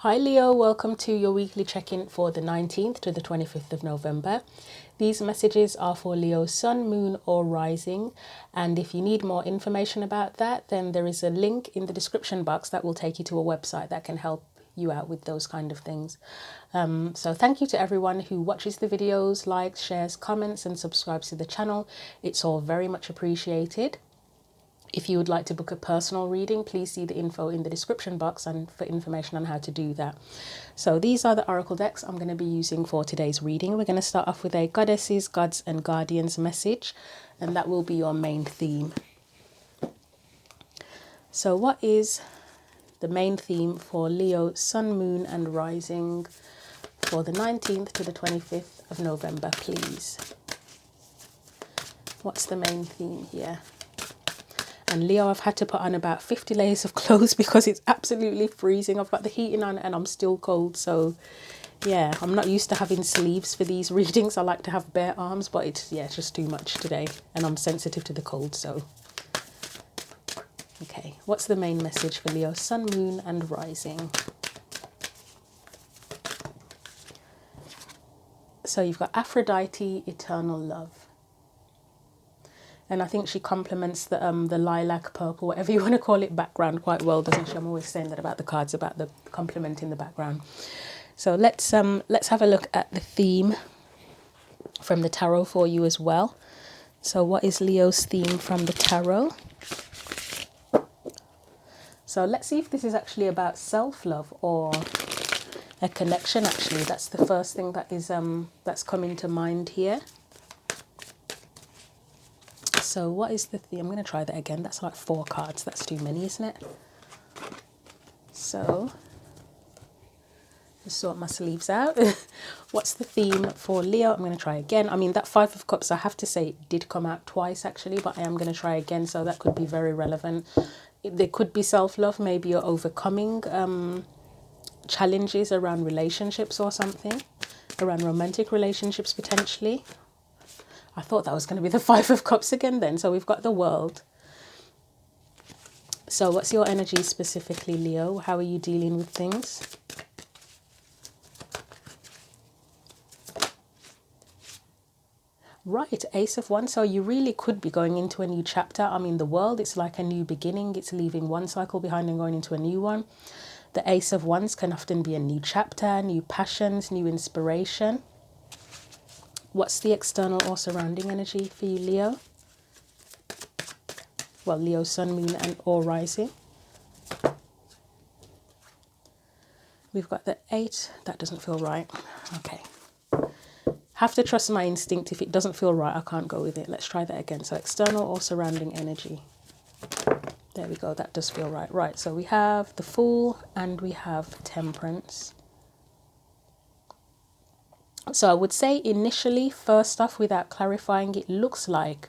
Hi Leo, welcome to your weekly check-in for the 19th to the 25th of November. These messages are for Leo's sun, moon or rising, and if you need more information about that, then there is a link in the description box that will take you to a website that can help you out with those kind of things. So thank you to everyone who watches the videos, likes, shares, comments and subscribes to the channel. It's all very much appreciated. If you would like to book a personal reading, please see the info in the description box and for information on how to do that. So these are the oracle decks I'm going to be using for today's reading. We're going to start off with a goddesses, gods and guardians message, and that will be your main theme. So what is the main theme for Leo, sun, moon and rising for the 19th to the 25th of November, please? What's the main theme here? And Leo, I've had to put on about 50 layers of clothes because it's absolutely freezing. I've got the heating on and I'm still cold. So yeah, I'm not used to having sleeves for these readings. I like to have bare arms, but it's just too much today. And I'm sensitive to the cold, so. Okay, what's the main message for Leo, sun, moon and rising? So you've got Aphrodite, eternal love. And I think she complements the lilac, purple, whatever you want to call it, background quite well, doesn't she? I'm always saying that about the cards, about the complementing the background. So let's have a look at the theme from the tarot for you as well. So what is Leo's theme from the tarot? So let's see if this is actually about self-love or a connection. Actually, that's the first thing that is that's coming to mind here. So what is the theme? I'm going to try that again. That's like 4 cards. That's too many, isn't it? So, just sort my sleeves out. What's the theme for Leo? I'm going to try again. I mean, that 5 of Cups, I have to say, it did come out twice actually, but I am going to try again. So that could be very relevant. There could be self-love. Maybe you're overcoming challenges around relationships or something. Around romantic relationships potentially. I thought that was going to be the 5 of Cups again then. So we've got the World. So what's your energy specifically, Leo? How are you dealing with things? Right, Ace of Wands. So you really could be going into a new chapter. I mean, the World, it's like a new beginning. It's leaving one cycle behind and going into a new one. The Ace of Wands can often be a new chapter, new passions, new inspiration. What's the external or surrounding energy for you, Leo? Well, Leo, sun, moon and or rising. We've got the 8. That doesn't feel right. Okay. Have to trust my instinct. If it doesn't feel right, I can't go with it. Let's try that again. So external or surrounding energy. There we go. That does feel right. Right. So we have the Fool and we have Temperance. So I would say initially, first off, without clarifying, it looks like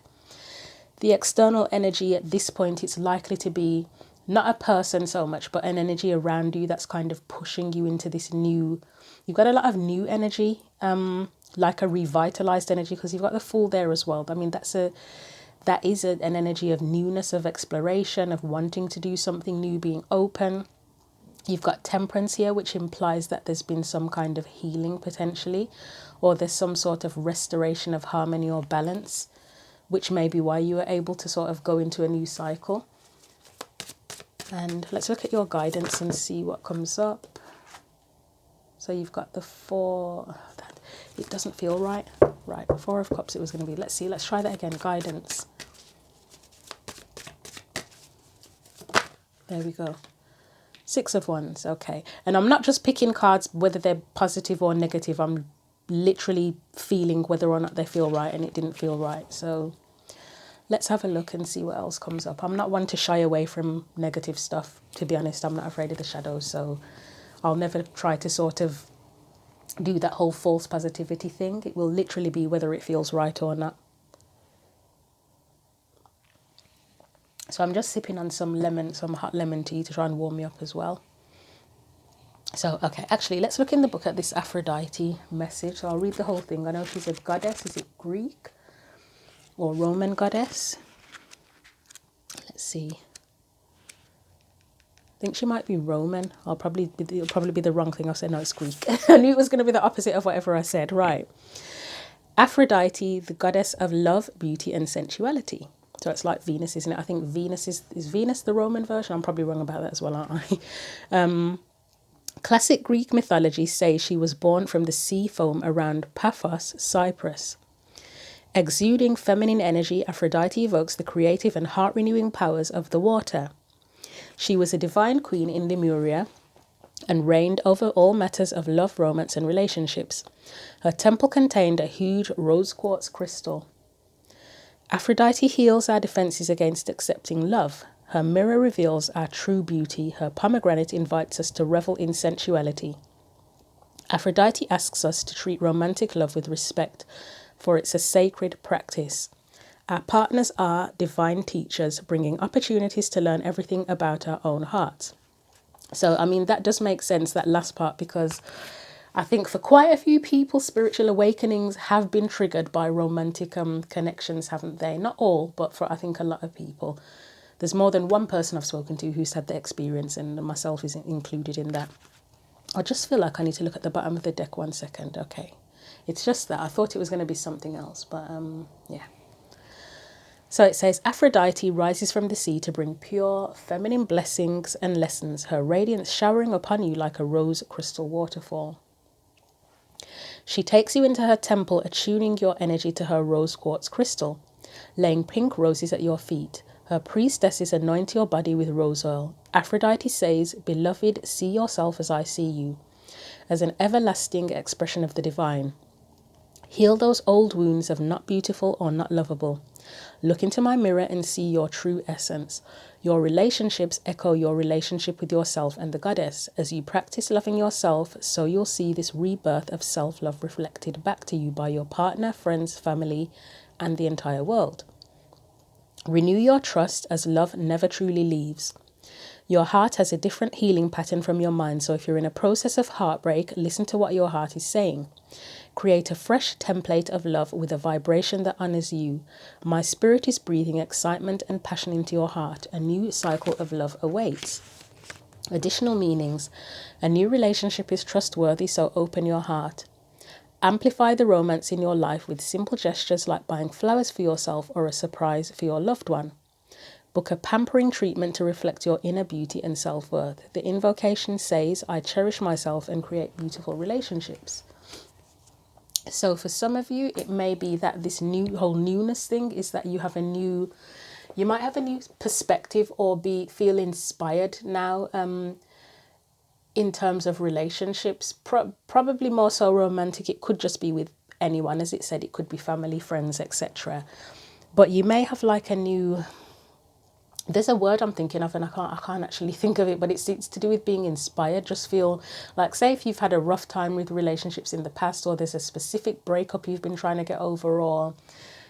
the external energy at this point, it's likely to be not a person so much, but an energy around you that's kind of pushing you into this new, you've got a lot of new energy, like a revitalized energy, because you've got the Fool there as well. I mean, that is an energy of newness, of exploration, of wanting to do something new, being open. You've got Temperance here, which implies that there's been some kind of healing potentially, or there's some sort of restoration of harmony or balance, which may be why you were able to sort of go into a new cycle. And let's look at your guidance and see what comes up. So you've got the 4, it doesn't feel right. Right, 4 of Cups it was going to be. Let's see, let's try that again. Guidance. There we go. 6 of Wands, okay. And I'm not just picking cards whether they're positive or negative. I'm literally feeling whether or not they feel right, and it didn't feel right. So let's have a look and see what else comes up. I'm not one to shy away from negative stuff, to be honest. I'm not afraid of the shadows, so I'll never try to sort of do that whole false positivity thing. It will literally be whether it feels right or not. So I'm just sipping on some hot lemon tea to try and warm me up as well. So, okay, actually, let's look in the book at this Aphrodite message. So I'll read the whole thing. I know she's a goddess. Is it Greek or Roman goddess? Let's see. I think she might be Roman. It'll probably be the wrong thing. I'll say no, it's Greek. I knew it was going to be the opposite of whatever I said. Right. Aphrodite, the goddess of love, beauty, and sensuality. So it's like Venus, isn't it? I think Venus is Venus the Roman version? I'm probably wrong about that as well, aren't I? Classic Greek mythology says she was born from the sea foam around Paphos, Cyprus. Exuding feminine energy, Aphrodite evokes the creative and heart-renewing powers of the water. She was a divine queen in Lemuria and reigned over all matters of love, romance, and relationships. Her temple contained a huge rose quartz crystal. Aphrodite heals our defenses against accepting love. Her mirror reveals our true beauty. Her pomegranate invites us to revel in sensuality. Aphrodite asks us to treat romantic love with respect, for it's a sacred practice. Our partners are divine teachers, bringing opportunities to learn everything about our own hearts. So, I mean, that does make sense, that last part, because I think for quite a few people, spiritual awakenings have been triggered by romantic connections, haven't they? Not all, but for I think a lot of people. There's more than one person I've spoken to who's had the experience, and myself is included in that. I just feel like I need to look at the bottom of the deck 1 second. Okay. It's just that I thought it was going to be something else, but yeah. So it says, Aphrodite rises from the sea to bring pure, feminine blessings and lessons, her radiance showering upon you like a rose crystal waterfall. She takes you into her temple, attuning your energy to her rose quartz crystal, laying pink roses at your feet. Her priestesses anoint your body with rose oil. Aphrodite says, Beloved, see yourself as I see you, as an everlasting expression of the divine. Heal those old wounds of not beautiful or not lovable. Look into my mirror and see your true essence. Your relationships echo your relationship with yourself and the goddess. As you practice loving yourself, so you'll see this rebirth of self-love reflected back to you by your partner, friends, family, and the entire world. Renew your trust, as love never truly leaves. Your heart has a different healing pattern from your mind, so if you're in a process of heartbreak, listen to what your heart is saying. Create a fresh template of love with a vibration that honors you. My spirit is breathing excitement and passion into your heart. A new cycle of love awaits. Additional meanings. A new relationship is trustworthy, so open your heart. Amplify the romance in your life with simple gestures like buying flowers for yourself or a surprise for your loved one. Book a pampering treatment to reflect your inner beauty and self-worth. The invocation says, I cherish myself and create beautiful relationships. So for some of you, it may be that this whole newness thing is that you might have a new perspective or feel inspired now in terms of relationships, probably more so romantic. It could just be with anyone, as it said, it could be family, friends, etc. But you may have like a new, there's a word I'm thinking of and I can't actually think of it, but it's to do with being inspired. Just feel like, say if you've had a rough time with relationships in the past, or there's a specific breakup you've been trying to get over, or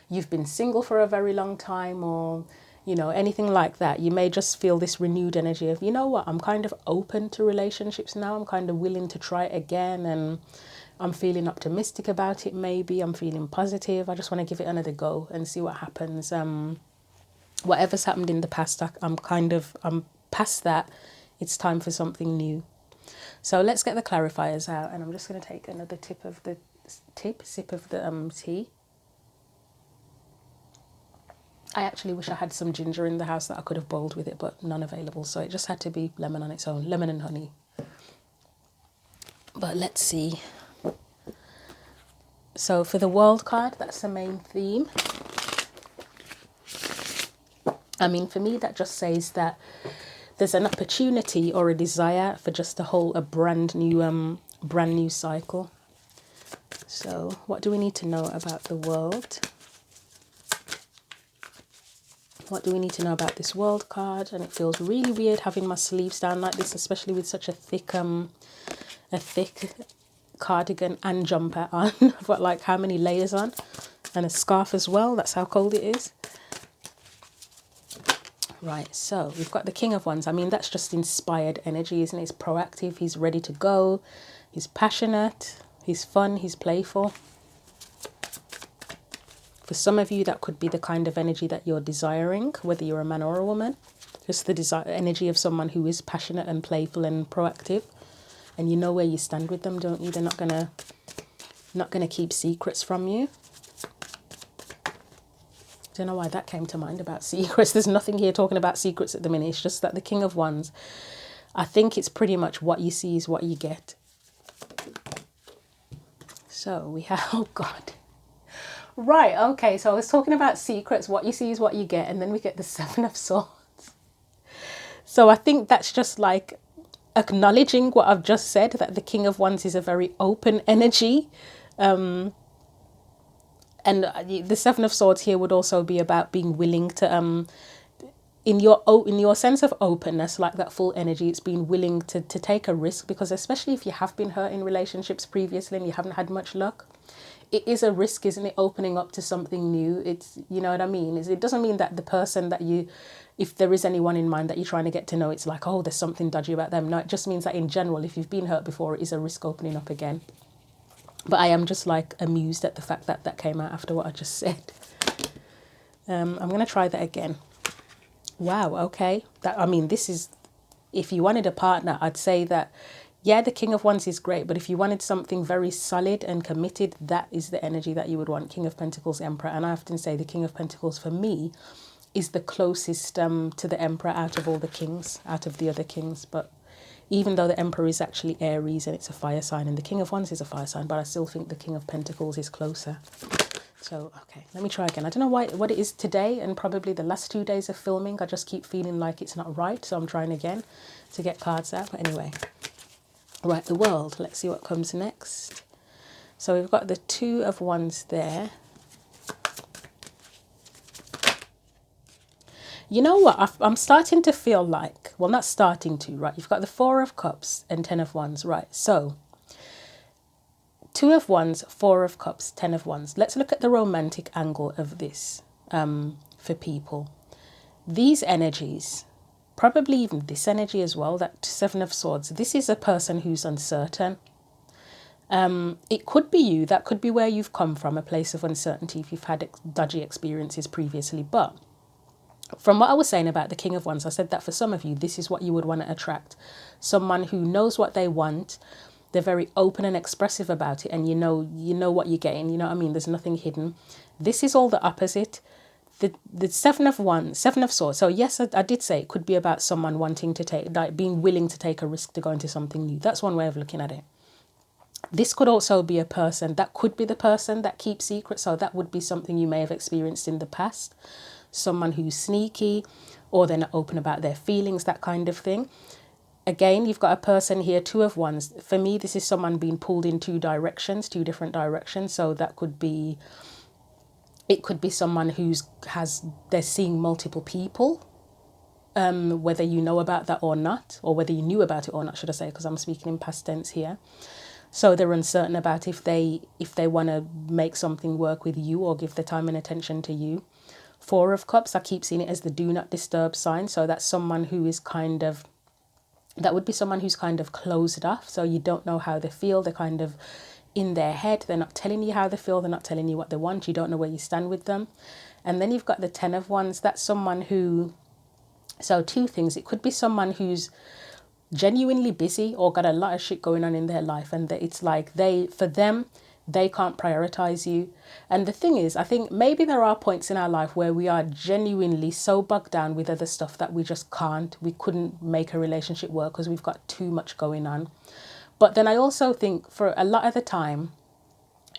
you've been single for a very long time, or anything like that, you may just feel this renewed energy of, you know what, I'm kind of open to relationships now. I'm kind of willing to try it again, and I'm feeling optimistic about it. Maybe I'm feeling positive. I just want to give it another go and see what happens. Whatever's happened in the past, I'm past that. It's time for something new. So let's get the clarifiers out, and I'm just going to take another sip of the tea. I actually wish I had some ginger in the house that I could have boiled with it, but none available. So it just had to be lemon on its own, lemon and honey. But let's see. So for the world card, that's the main theme. I mean, for me, that just says that there's an opportunity or a desire for just a brand new cycle. So what do we need to know about the world? What do we need to know about this world card? And it feels really weird having my sleeves down like this, especially with such a thick cardigan and jumper on. I've got like how many layers on, and a scarf as well. That's how cold it is. Right, so we've got the King of Wands. I mean, that's just inspired energy, isn't it? He's proactive, he's ready to go, he's passionate, he's fun, he's playful. For some of you, that could be the kind of energy that you're desiring, whether you're a man or a woman. Just the desire, energy of someone who is passionate and playful and proactive. And you know where you stand with them, don't you? They're not gonna keep secrets from you. Don't know why that came to mind about secrets. There's nothing here talking about secrets at the minute. It's just that the King of Wands, I think it's pretty much what you see is what you get. So we have, oh God. Right, okay, so I was talking about secrets, what you see is what you get, and then we get the Seven of Swords. So I think that's just like acknowledging what I've just said, that the King of Wands is a very open energy. And the Seven of Swords here would also be about being willing to, in your sense of openness, like that full energy, it's being willing to take a risk, because especially if you have been hurt in relationships previously and you haven't had much luck, it is a risk, isn't it, opening up to something new. It's, you know what I mean? It doesn't mean that the person that you, if there is anyone in mind that you're trying to get to know, it's like, oh, there's something dodgy about them. No, it just means that in general, if you've been hurt before, it is a risk opening up again. But I am just like amused at the fact that that came out after what I just said. I'm going to try that again. Wow, okay. This is, if you wanted a partner, I'd say that, yeah, the King of Wands is great, but if you wanted something very solid and committed, that is the energy that you would want. King of Pentacles, Emperor. And I often say the King of Pentacles, for me, is the closest to the Emperor out of all the kings, out of the other kings. But even though the Emperor is actually Aries and it's a fire sign, and the King of Wands is a fire sign, but I still think the King of Pentacles is closer. So, okay, let me try again. I don't know what it is today, and probably the last 2 days of filming, I just keep feeling like it's not right. So I'm trying again to get cards out. But anyway, right, the World. Let's see what comes next. So we've got the Two of Wands there. You know what? I'm starting to feel like, well, not starting to, right? You've got the Four of Cups and Ten of Wands, right? So Two of Wands, Four of Cups, Ten of Wands. Let's look at the romantic angle of this for people. These energies, probably even this energy as well, that Seven of Swords, this is a person who's uncertain. It could be you. That could be where you've come from, a place of uncertainty if you've had dodgy experiences previously. But from what I was saying about the King of Wands, I said that for some of you, this is what you would want to attract. Someone who knows what they want. They're very open and expressive about it, and you know what you're getting. You know what I mean? There's nothing hidden. This is all the opposite. The Seven of Wands, Seven of Swords. So yes, I did say it could be about someone wanting to take, like being willing to take a risk to go into something new. That's one way of looking at it. This could also be a person, that could be the person that keeps secrets. So that would be something you may have experienced in the past. Someone who's sneaky, or they're not open about their feelings, that kind of thing. Again, you've got a person here, Two of Wands. For me, this is someone being pulled in two different directions. So that could be, it could be someone they're seeing multiple people, whether you know about that or not, or whether you knew about it or not, should I say, because I'm speaking in past tense here. So they're uncertain about if they want to make something work with you or give their time and attention to you. Four of Cups, I keep seeing it as the do not disturb sign. So that's someone who is that would be someone who's kind of closed off. So you don't know how they feel. They're kind of in their head. They're not telling you how they feel. They're not telling you what they want. You don't know where you stand with them. And then you've got the Ten of Wands. That's someone who, so two things. It could be someone who's genuinely busy or got a lot of shit going on in their life, and it's like for them they can't prioritize you. And the thing is, I think maybe there are points in our life where we are genuinely so bogged down with other stuff that we couldn't make a relationship work because we've got too much going on. But then I also think for a lot of the time,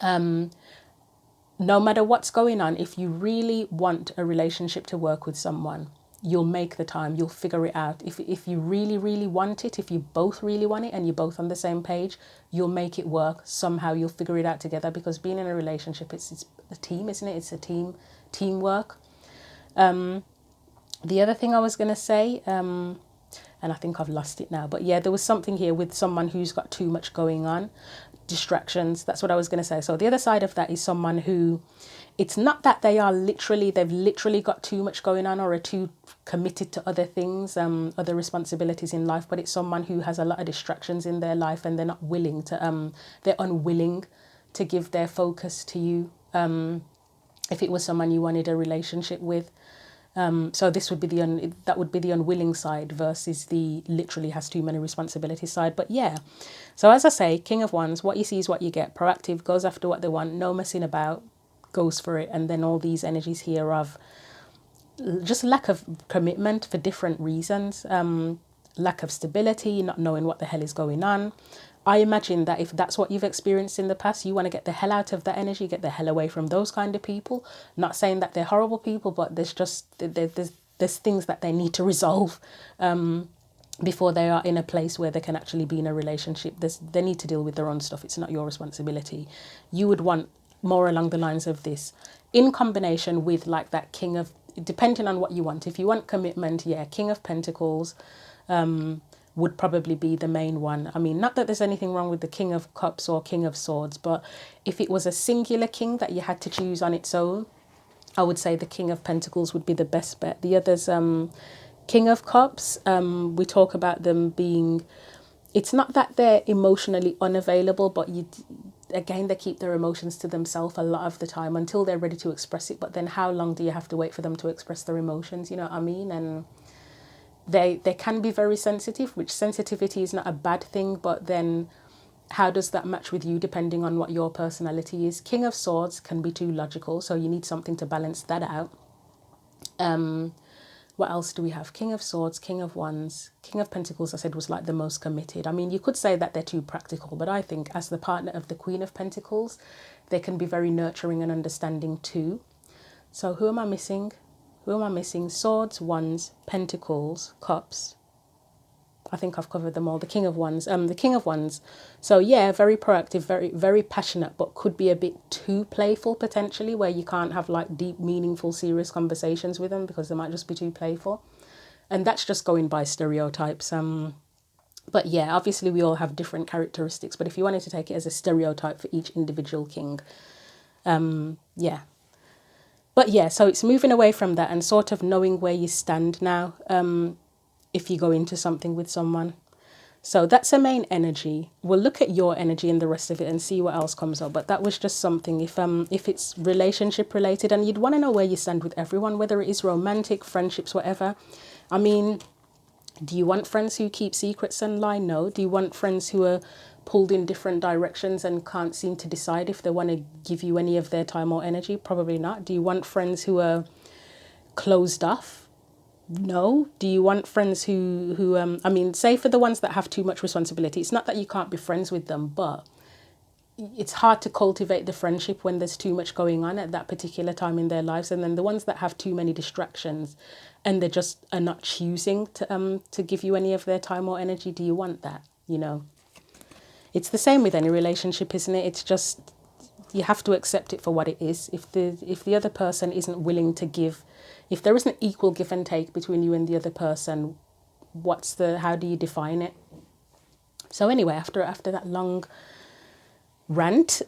no matter what's going on, if you really want a relationship to work with someone, you'll make the time, you'll figure it out. If you really, really want it, if you both really want it and you're both on the same page, you'll make it work. Somehow you'll figure it out together, because being in a relationship, it's a team, isn't it? It's a teamwork. The other thing I was going to say, and I think I've lost it now, but yeah, there was something here with someone who's got too much going on, distractions. That's what I was going to say. So the other side of that is someone who, it's not that they've literally got too much going on or are too committed to other things, other responsibilities in life, but it's someone who has a lot of distractions in their life, and they're unwilling to give their focus to you. If it was someone you wanted a relationship with, So this would be that would be the unwilling side versus the literally has too many responsibilities side. But yeah, so as I say, King of Wands, what you see is what you get. Proactive, goes after what they want, no messing about, goes for it. And then all these energies here of just lack of commitment for different reasons, lack of stability, not knowing what the hell is going on. I imagine that if that's what you've experienced in the past, you want to get the hell out of that energy, get the hell away from those kind of people. Not saying that they're horrible people, but there's things that they need to resolve before they are in a place where they can actually be in a relationship. They need to deal with their own stuff. It's not your responsibility. You would want more along the lines of this, in combination with like that King of, depending on what you want. If you want commitment, yeah, King of Pentacles would probably be the main one. I mean, not that there's anything wrong with the King of Cups or King of Swords, but if it was a singular king that you had to choose on its own, I would say the King of Pentacles would be the best bet. The others, King of Cups, we talk about them being, it's not that they're emotionally unavailable, but again, they keep their emotions to themselves a lot of the time until they're ready to express it. But then how long do you have to wait for them to express their emotions? You know what I mean? And they can be very sensitive, which sensitivity is not a bad thing, but then how does that match with you depending on what your personality is? King of Swords can be too logical, so you need something to balance that out. What else do we have? King of Swords, King of Wands, King of Pentacles, I said, was like the most committed. I mean, you could say that they're too practical, but I think as the partner of the Queen of Pentacles, they can be very nurturing and understanding too. So who am I missing? Who am I missing? Swords, Wands, Pentacles, Cups. I think I've covered them all. The King of Wands. The King of Wands. So yeah, very proactive, very, very passionate, but could be a bit too playful potentially, where you can't have like deep, meaningful, serious conversations with them because they might just be too playful. And that's just going by stereotypes. But yeah, obviously we all have different characteristics. But if you wanted to take it as a stereotype for each individual king, yeah. But yeah, so it's moving away from that and sort of knowing where you stand now. If you go into something with someone. So that's a main energy. We'll look at your energy and the rest of it and see what else comes up. But that was just something, if it's relationship related, and you'd want to know where you stand with everyone, whether it is romantic, friendships, whatever. I mean, do you want friends who keep secrets and lie? No. Do you want friends who are pulled in different directions and can't seem to decide if they want to give you any of their time or energy? Probably not. Do you want friends who are closed off? No. Do you want friends who I mean, say for the ones that have too much responsibility, it's not that you can't be friends with them, but it's hard to cultivate the friendship when there's too much going on at that particular time in their lives. And then the ones that have too many distractions and they just are not choosing to give you any of their time or energy, do you want that? You know, it's the same with any relationship, isn't it? It's just, you have to accept it for what it is. If the other person isn't willing to give, if there isn't equal give and take between you and the other person, how do you define it? So anyway, after that long rant,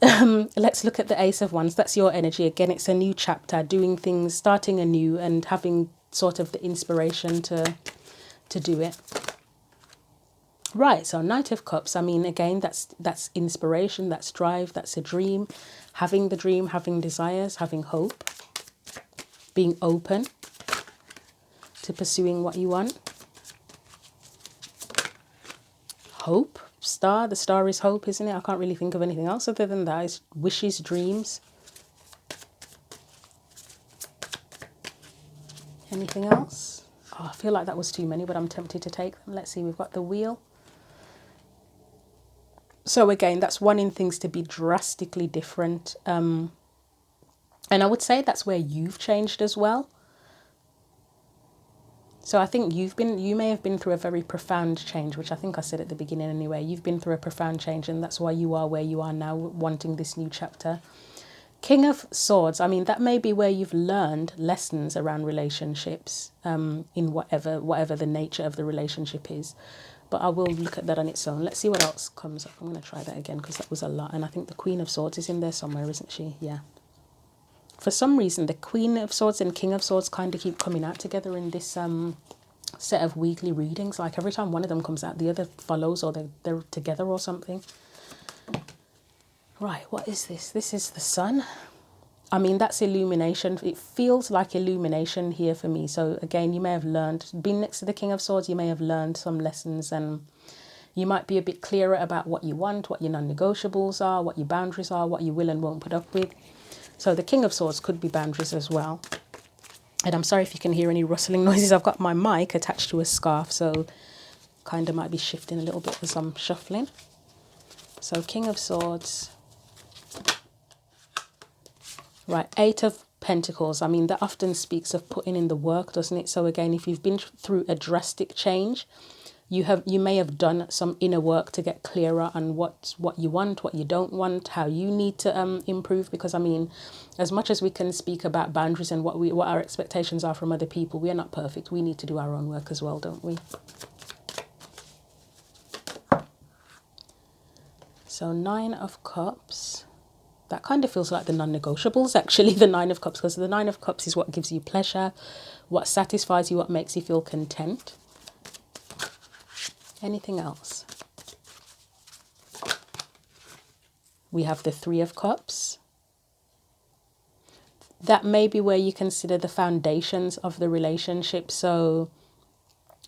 let's look at the Ace of Wands. That's your energy. Again, it's a new chapter, doing things, starting anew and having sort of the inspiration to do it. Right, so Knight of Cups, I mean, again, that's inspiration, that's drive, that's a dream, having the dream, having desires, having hope, being open to pursuing what you want. Hope, star, the star is hope, isn't it? I can't really think of anything else other than that. It's wishes, dreams. Anything else? Oh, I feel like that was too many, but I'm tempted to take them. Let's see, we've got the Wheel. So again, that's wanting things to be drastically different. And I would say that's where you've changed as well. So I think you may have been through a very profound change, which I think I said at the beginning anyway. You've been through a profound change and that's why you are where you are now, wanting this new chapter. King of Swords, I mean, that may be where you've learned lessons around relationships, in whatever the nature of the relationship is. But I will look at that on its own. Let's see what else comes up. I'm going to try that again because that was a lot. And I think the Queen of Swords is in there somewhere, isn't she? Yeah. For some reason, the Queen of Swords and King of Swords kind of keep coming out together in this set of weekly readings. Like every time one of them comes out, the other follows, or they're together or something. Right, what is this? This is the Sun. I mean, that's illumination. It feels like illumination here for me. So again, you may have learned, being next to the King of Swords, you may have learned some lessons, and you might be a bit clearer about what you want, what your non-negotiables are, what your boundaries are, what you will and won't put up with. So the King of Swords could be boundaries as well. And I'm sorry if you can hear any rustling noises. I've got my mic attached to a scarf, so kind of might be shifting a little bit as I'm shuffling. So King of Swords. Right, Eight of Pentacles. I mean, that often speaks of putting in the work, doesn't it? So again, if you've been through a drastic change, you may have done some inner work to get clearer on what you want, what you don't want, how you need to improve. Because I mean, as much as we can speak about boundaries and what our expectations are from other people, we are not perfect. We need to do our own work as well, don't we? So Nine of Cups. That kind of feels like the non-negotiables, actually, the Nine of Cups, because the Nine of Cups is what gives you pleasure, what satisfies you, what makes you feel content. Anything else? We have the Three of Cups. That may be where you consider the foundations of the relationship. So,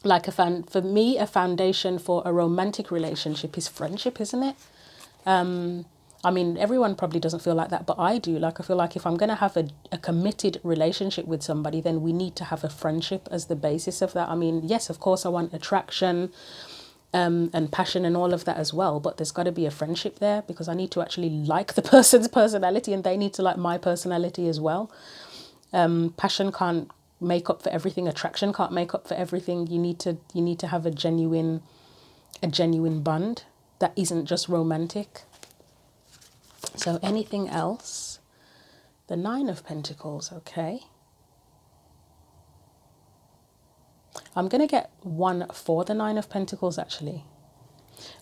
like for me, a foundation for a romantic relationship is friendship, isn't it? I mean, everyone probably doesn't feel like that, but I do. Like, I feel like if I'm going to have a committed relationship with somebody, then we need to have a friendship as the basis of that. I mean, yes, of course, I want attraction and passion and all of that as well, but there's got to be a friendship there, because I need to actually like the person's personality and they need to like my personality as well. Passion can't make up for everything. Attraction can't make up for everything. You need to have a genuine bond that isn't just romantic. So anything else? The Nine of Pentacles, okay. I'm going to get one for the Nine of Pentacles, actually.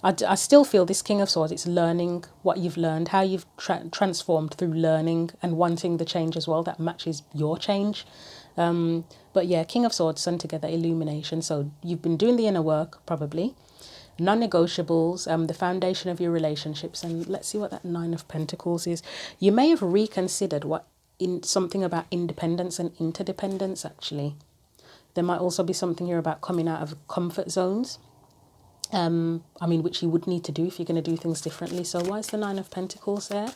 I still feel this King of Swords, it's learning what you've learned, how you've transformed through learning and wanting the change as well that matches your change. But yeah, King of Swords, Sun together, illumination. So you've been doing the inner work, probably. Non-negotiables, the foundation of your relationships. And let's see what that Nine of Pentacles is. You may have reconsidered something about independence and interdependence, actually. There might also be something here about coming out of comfort zones. I mean, which you would need to do if you're going to do things differently. So why is the Nine of Pentacles there?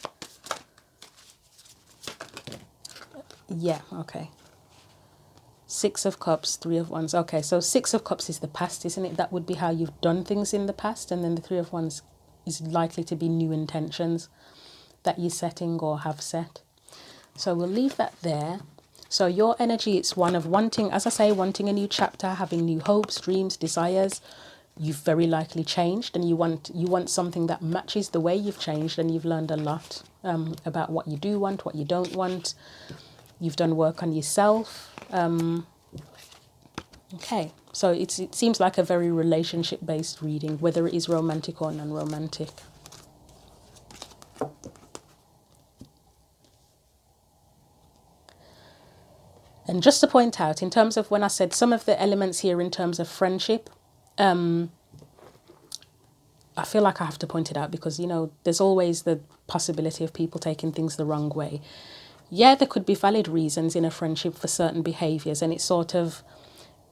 Yeah, okay. Six of Cups, Three of Wands. Okay, so Six of Cups is the past, isn't it? That would be how you've done things in the past. And then the Three of Wands is likely to be new intentions that you're setting or have set. So we'll leave that there. So your energy, it's one of wanting, as I say, wanting a new chapter, having new hopes, dreams, desires. You've very likely changed, and you want something that matches the way you've changed, and you've learned a lot about what you do want, what you don't want. You've done work on yourself. Okay, so it seems like a very relationship-based reading, whether it is romantic or non-romantic. And just to point out, in terms of when I said some of the elements here in terms of friendship, I feel like I have to point it out because, you know, there's always the possibility of people taking things the wrong way. Yeah, there could be valid reasons in a friendship for certain behaviours, and it's sort of,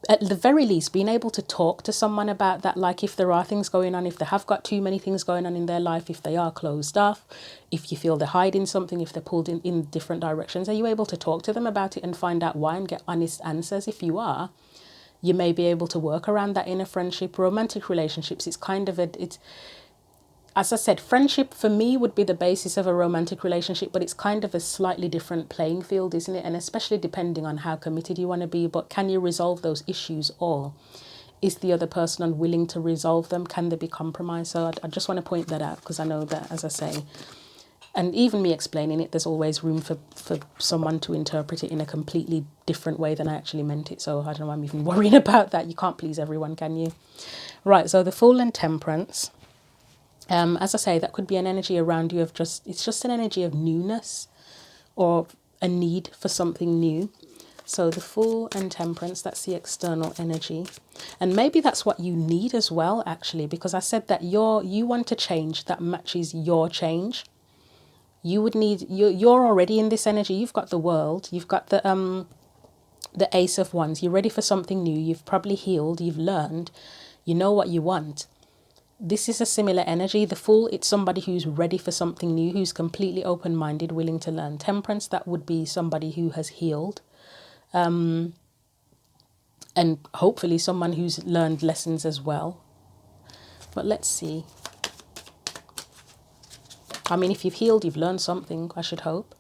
at the very least, being able to talk to someone about that, like if there are things going on, if they have got too many things going on in their life, if they are closed off, if you feel they're hiding something, if they're pulled in different directions, are you able to talk to them about it and find out why and get honest answers? If you are, you may be able to work around that in a friendship. Romantic relationships, it's kind of as I said, friendship for me would be the basis of a romantic relationship, but it's kind of a slightly different playing field, isn't it? And especially depending on how committed you want to be, but can you resolve those issues, or is the other person unwilling to resolve them? Can there be compromise? So I just want to point that out, because I know that, as I say, and even me explaining it, there's always room for someone to interpret it in a completely different way than I actually meant it. So I don't know why I'm even worrying about that. You can't please everyone, can you? Right, so the Fool and Temperance. As I say, that could be an energy around you of it's just an energy of newness or a need for something new. So the Fool and Temperance, that's the external energy. And maybe that's what you need as well, actually, because I said that you want a change that matches your change. you would need, you're already in this energy. You've got the World, you've got the Ace of Wands. You're ready for something new. You've probably healed, you've learned, you know what you want. This is a similar energy. The Fool, it's somebody who's ready for something new, who's completely open-minded, willing to learn. Temperance, that would be somebody who has healed. And hopefully someone who's learned lessons as well. But let's see. I mean, if you've healed, you've learned something, I should hope.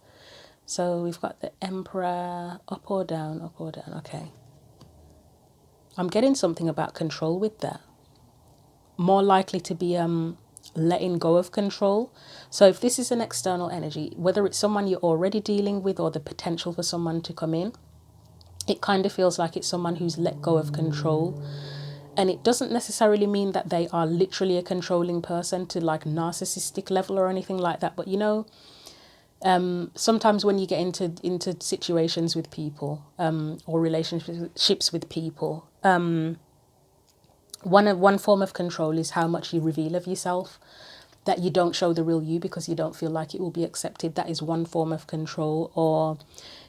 So we've got the Emperor, up or down, up or down. Okay. I'm getting something about control with that. More likely to be letting go of control. So if this is an external energy, whether it's someone you're already dealing with or the potential for someone to come in, it kind of feels like it's someone who's let go of control. And it doesn't necessarily mean that they are literally a controlling person to like narcissistic level or anything like that. But you know, sometimes when you get into situations with people, or relationships with people, one form of control is how much you reveal of yourself, that you don't show the real you because you don't feel like it will be accepted. That is one form of control. Or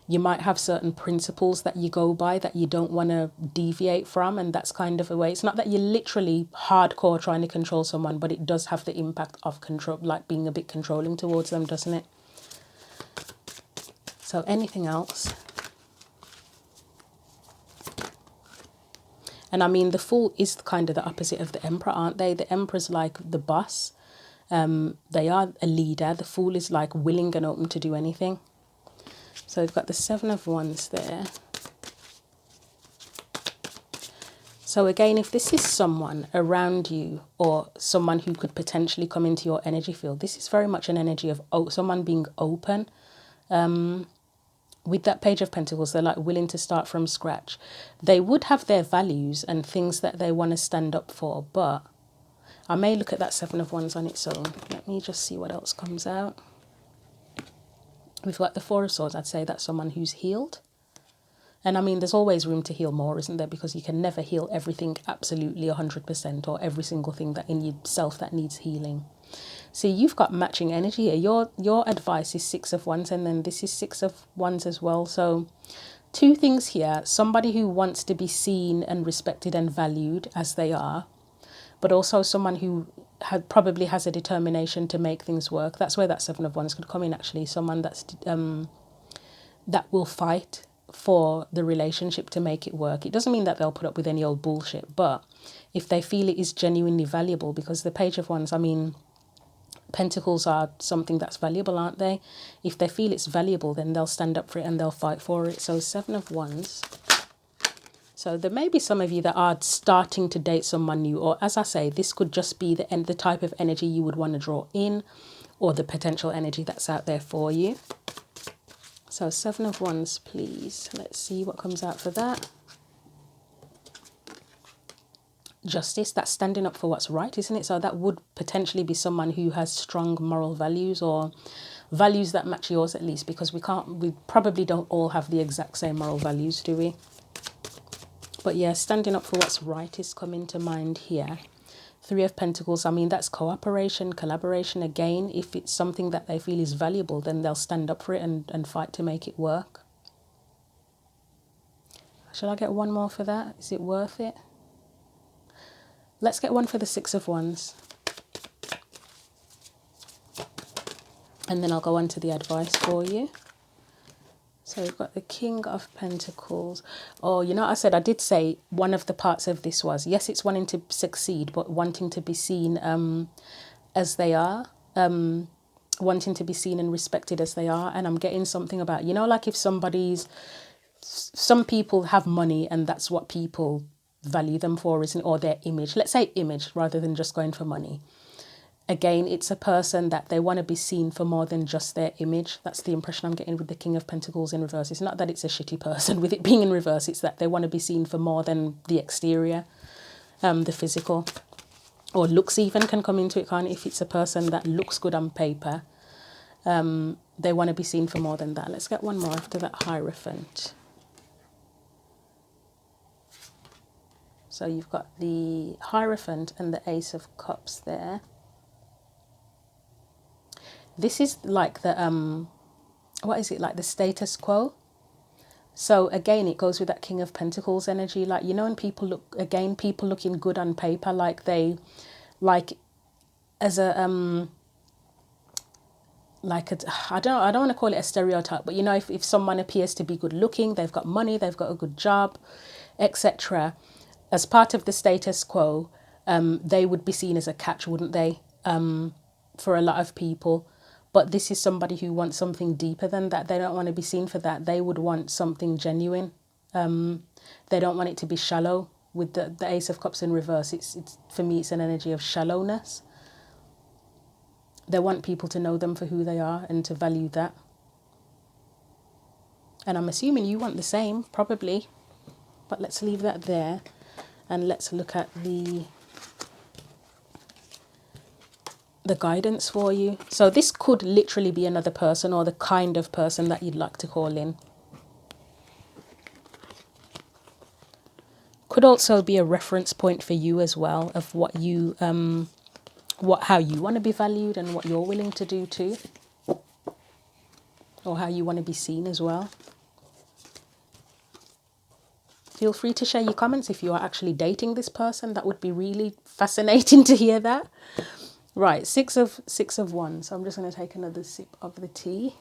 you might have certain principles that you go by that you don't want to deviate from, and that's kind of a way. It's not that you're literally hardcore trying to control someone, but it does have the impact of control, like being a bit controlling towards them, doesn't it? So anything else? And I mean, the Fool is kind of the opposite of the Emperor, aren't they? The Emperor's like the boss. They are a leader. The Fool is like willing and open to do anything. So we've got the Seven of Wands there. So again, if this is someone around you or someone who could potentially come into your energy field, this is very much an energy of someone being open. With that Page of Pentacles, they're like willing to start from scratch. They would have their values and things that they want to stand up for, but I may look at that Seven of Wands on its own. Let me just see what else comes out. We've got the Four of Swords. I'd say that's someone who's healed. And I mean, there's always room to heal more, isn't there? Because you can never heal everything absolutely 100% or every single thing that in yourself that needs healing. See, you've got matching energy here. Your advice is Six of Wands, and then this is Six of Wands as well. So two things here. Somebody who wants to be seen and respected and valued as they are, but also someone who probably has a determination to make things work. That's where that Seven of Wands could come in, actually. Someone that's that will fight for the relationship to make it work. It doesn't mean that they'll put up with any old bullshit, but if they feel it is genuinely valuable, because the Page of Wands, I mean, Pentacles are something that's valuable, aren't they? If they feel it's valuable, then they'll stand up for it and they'll fight for it. So Seven of Wands. So there may be some of you that are starting to date someone new, or as I say, this could just be the type of energy you would want to draw in, or the potential energy that's out there for you. So Seven of Wands, please. Let's see what comes out for that. Justice, that's standing up for what's right, isn't it? So that would potentially be someone who has strong moral values, or values that match yours at least, because we probably don't all have the exact same moral values, do we? But yeah, standing up for what's right is coming to mind here. Three of Pentacles, I mean, that's cooperation, collaboration. Again, if it's something that they feel is valuable, then they'll stand up for it and fight to make it work. Shall I get one more for that? Is it worth it? Let's get one for the Six of Wands. And then I'll go on to the advice for you. So we've got the King of Pentacles. Oh, you know, I did say one of the parts of this was, yes, it's wanting to succeed, but wanting to be seen as they are. Wanting to be seen and respected as they are. And I'm getting something about, you know, like if some people have money and that's what people value them for, isn't it? Or their image. Let's say image rather than just going for money. Again, it's a person that they want to be seen for more than just their image. That's the impression I'm getting with the King of Pentacles in reverse. It's not that it's a shitty person with it being in reverse. It's that they want to be seen for more than the exterior, the physical. Or looks even can come into it, can't it? If it's a person that looks good on paper, they want to be seen for more than that. Let's get one more after that Hierophant. So you've got the Hierophant and the Ace of Cups there. This is like the what is it, like the status quo. So again, it goes with that King of Pentacles energy. Like, you know, when people look, again, people looking good on paper, like they, like as a like a, I don't want to call it a stereotype, but you know, if someone appears to be good looking, they've got money, they've got a good job, etc. As part of the status quo, they would be seen as a catch, wouldn't they? For a lot of people. But this is somebody who wants something deeper than that. They don't want to be seen for that. They would want something genuine. They don't want it to be shallow. With the Ace of Cups in reverse, it's for me, it's an energy of shallowness. They want people to know them for who they are and to value that. And I'm assuming you want the same, probably. But let's leave that there. And let's look at the guidance for you. So this could literally be another person, or the kind of person that you'd like to call in. Could also be a reference point for you as well, of what you how you want to be valued and what you're willing to do too, or how you want to be seen as well. Feel free to share your comments if you are actually dating this person. That would be really fascinating to hear that. Right, six of wands. So I'm just going to take another sip of the tea.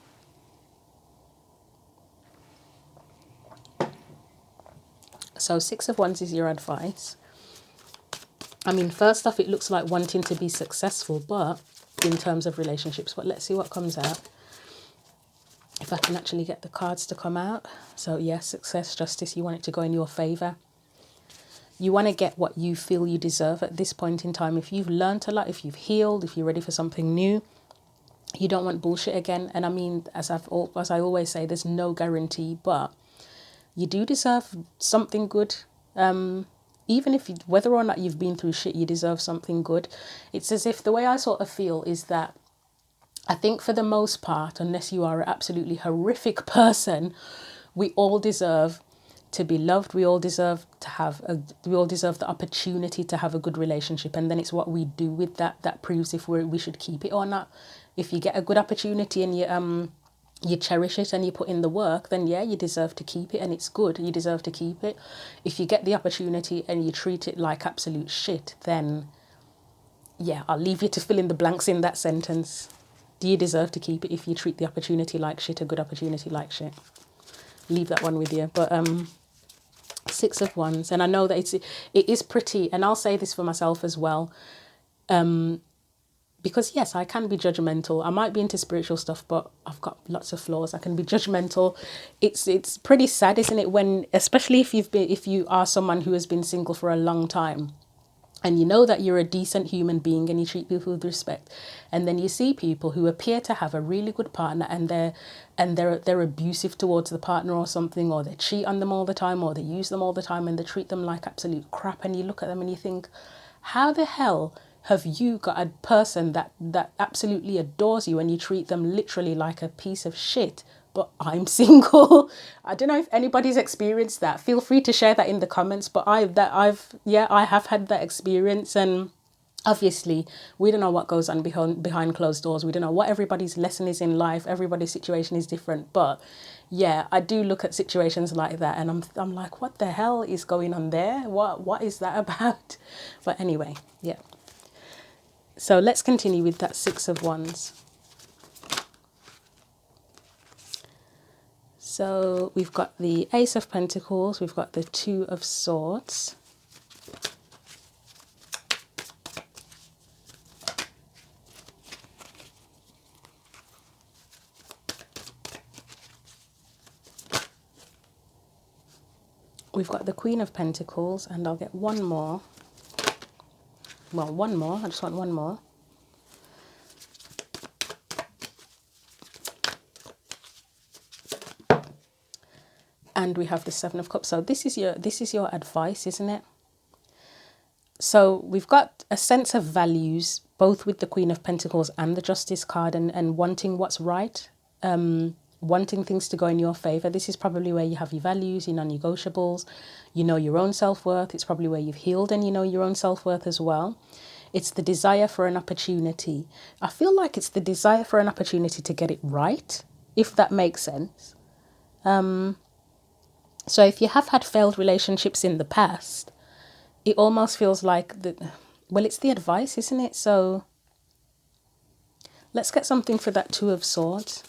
So 6 of wands is your advice. I mean, first off, it looks like wanting to be successful, but in terms of relationships. But let's see what comes out. If I can actually get the cards to come out. So yes, success, justice, you want it to go in your favor. You want to get what you feel you deserve at this point in time. If you've learned a lot, if you've healed, if you're ready for something new, you don't want bullshit again. And I mean, as I always say, there's no guarantee, but you do deserve something good. Even if whether or not you've been through shit, you deserve something good. It's as if the way I sort of feel is that I think for the most part, unless you are an absolutely horrific person, we all deserve to be loved. We all deserve to we all deserve the opportunity to have a good relationship. And then it's what we do with that proves if we should keep it or not. If you get a good opportunity and you cherish it and you put in the work, then yeah, you deserve to keep it and it's good. You deserve to keep it. If you get the opportunity and you treat it like absolute shit, then yeah, I'll leave you to fill in the blanks in that sentence. Do you deserve to keep it if you treat the opportunity like shit, a good opportunity like shit? Leave that one with you. But 6 of wands, and I know that it is pretty, and I'll say this for myself as well. Because yes, I can be judgmental. I might be into spiritual stuff, but I've got lots of flaws. I can be judgmental. It's pretty sad, isn't it? When, especially if you are someone who has been single for a long time, and you know that you're a decent human being and you treat people with respect, and then you see people who appear to have a really good partner and they're abusive towards the partner or something, or they cheat on them all the time, or they use them all the time, and they treat them like absolute crap, and you look at them and you think, how the hell have you got a person that absolutely adores you and you treat them literally like a piece of shit, but I'm single? I don't know if anybody's experienced that. Feel free to share that in the comments, but I have had that experience. And obviously we don't know what goes on behind closed doors. We don't know what everybody's lesson is in life. Everybody's situation is different, but yeah, I do look at situations like that and I'm like, what the hell is going on there? What is that about? But anyway, yeah. So let's continue with that 6 of wands. So we've got the Ace of Pentacles, we've got the 2 of Swords. We've got the Queen of Pentacles, and I'll get one more. Well, one more. I just want one more. And we have the 7 of Cups. So this is your advice, isn't it? So we've got a sense of values, both with the Queen of Pentacles and the Justice card, and wanting what's right, wanting things to go in your favor. This is probably where you have your values, your non-negotiables, you know your own self-worth. It's probably where you've healed and you know your own self-worth as well. It's the desire for an opportunity. I feel like it's the desire for an opportunity to get it right, if that makes sense. So if you have had failed relationships in the past, it almost feels like it's the advice, isn't it? So let's get something for that Two of Swords.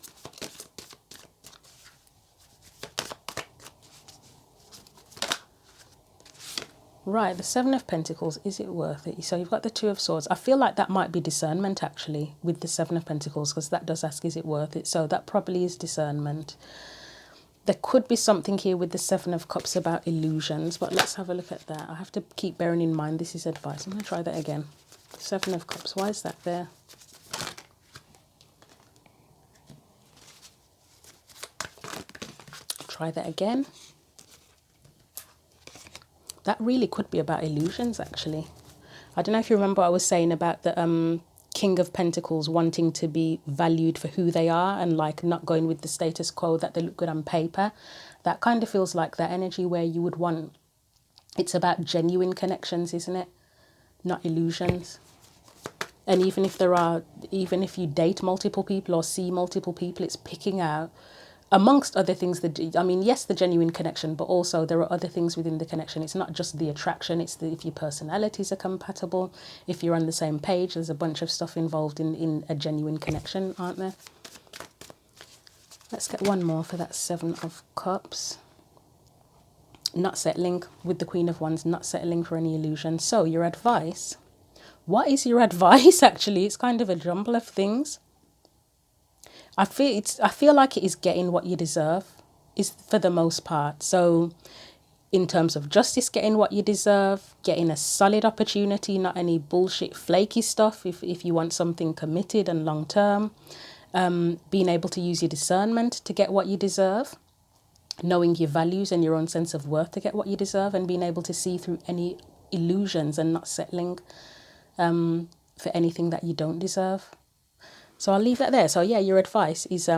Right, the Seven of Pentacles, is it worth it? So you've got the Two of Swords. I feel like that might be discernment, actually, with the Seven of Pentacles, because that does ask, is it worth it? So that probably is discernment. There could be something here with the Seven of Cups about illusions, but let's have a look at that. I have to keep bearing in mind this is advice. I'm going to try that again. Seven of Cups, why is that there? Try that again. That really could be about illusions, actually. I don't know if you remember what I was saying about the King of Pentacles wanting to be valued for who they are and like not going with the status quo that they look good on paper. That kind of feels like that energy where you would want, it's about genuine connections, isn't it? Not illusions. And even if you date multiple people or see multiple people, it's picking out, amongst other things, yes, the genuine connection, but also there are other things within the connection. It's not just the attraction, it's if your personalities are compatible, if you're on the same page. There's a bunch of stuff involved in a genuine connection, aren't there? Let's get one more for that Seven of Cups. Not settling, with the Queen of Wands, not settling for any illusion. So your advice, what is your advice actually? It's kind of a jumble of things. I feel like it is getting what you deserve, is for the most part. So in terms of justice, getting what you deserve, getting a solid opportunity, not any bullshit flaky stuff if you want something committed and long term, being able to use your discernment to get what you deserve, knowing your values and your own sense of worth to get what you deserve, and being able to see through any illusions and not settling for anything that you don't deserve. So I'll leave that there. So yeah, your advice is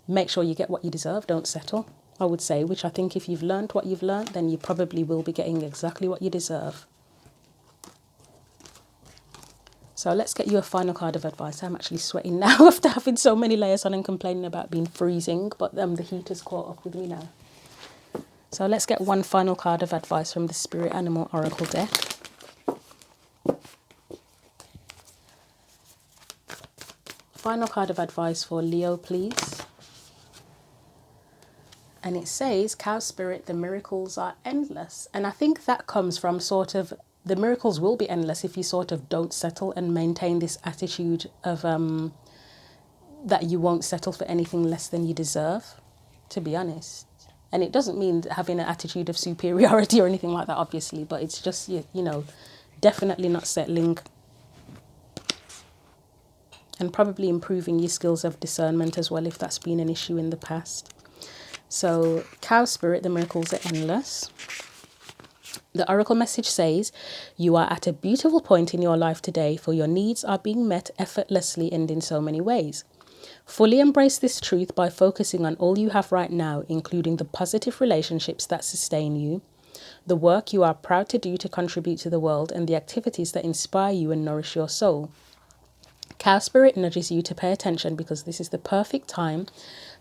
make sure you get what you deserve, don't settle, I would say, which I think if you've learned what you've learned, then you probably will be getting exactly what you deserve. So let's get you a final card of advice. I'm actually sweating now after having so many layers on and complaining about being freezing, but the heat has caught up with me now. So let's get one final card of advice from the Spirit Animal Oracle deck. Final card of advice for Leo, please. And it says, Cow Spirit, the miracles are endless. And I think that comes from sort of, the miracles will be endless if you sort of don't settle and maintain this attitude of that you won't settle for anything less than you deserve, to be honest. And it doesn't mean having an attitude of superiority or anything like that, obviously, but it's just, you know, definitely not settling. And probably improving your skills of discernment as well, if that's been an issue in the past. So, Cow Spirit, the miracles are endless. The oracle message says, you are at a beautiful point in your life today, for your needs are being met effortlessly and in so many ways. Fully embrace this truth by focusing on all you have right now, including the positive relationships that sustain you, the work you are proud to do to contribute to the world, and the activities that inspire you and nourish your soul. Cow Spirit nudges you to pay attention because this is the perfect time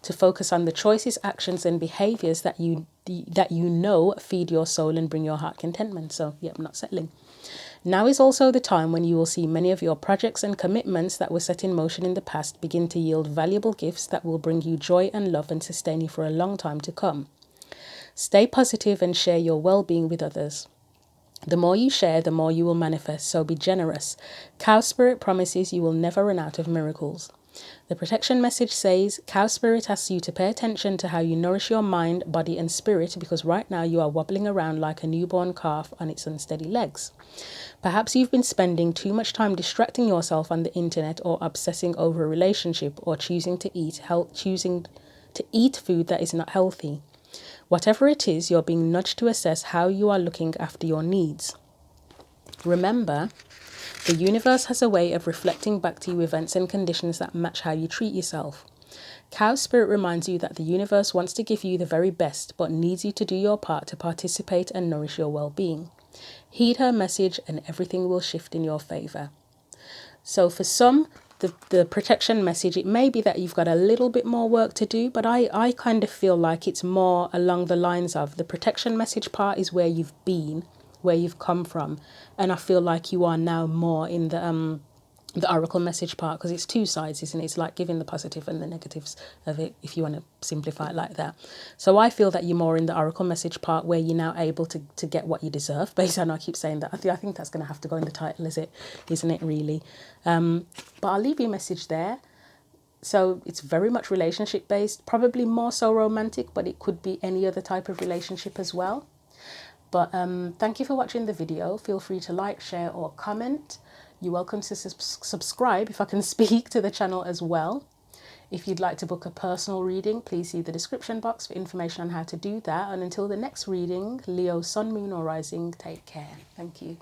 to focus on the choices, actions, and behaviors that you know feed your soul and bring your heart contentment. So, yeah, I'm not settling. Now is also the time when you will see many of your projects and commitments that were set in motion in the past begin to yield valuable gifts that will bring you joy and love and sustain you for a long time to come. Stay positive and share your well-being with others. The more you share, the more you will manifest, so be generous. Cow Spirit promises you will never run out of miracles. The protection message says, Cow Spirit asks you to pay attention to how you nourish your mind, body and spirit, because right now you are wobbling around like a newborn calf on its unsteady legs. Perhaps you've been spending too much time distracting yourself on the internet, or obsessing over a relationship, or choosing to eat food that is not healthy. Whatever it is, you're being nudged to assess how you are looking after your needs. Remember, the universe has a way of reflecting back to you events and conditions that match how you treat yourself. Cow Spirit reminds you that the universe wants to give you the very best, but needs you to do your part to participate and nourish your well-being. Heed her message and everything will shift in your favor. So for some, the protection message, it may be that you've got a little bit more work to do, but I kind of feel like it's more along the lines of the protection message part is where you've been, where you've come from. And I feel like you are now more in the oracle message part, because it's two sides, isn't it? It's like giving the positive and the negatives of it, if you want to simplify it like that. So I feel that you're more in the oracle message part, where you're now able to get what you deserve. Based on, I keep saying that. I think that's going to have to go in the title, isn't it, really? But I'll leave you a message there. So it's very much relationship based, probably more so romantic, but it could be any other type of relationship as well. But thank you for watching the video. Feel free to like, share or comment. You're welcome to subscribe, if I can speak, to the channel as well. If you'd like to book a personal reading, please see the description box for information on how to do that. And until the next reading, Leo, Sun, Moon or Rising, take care. Thank you.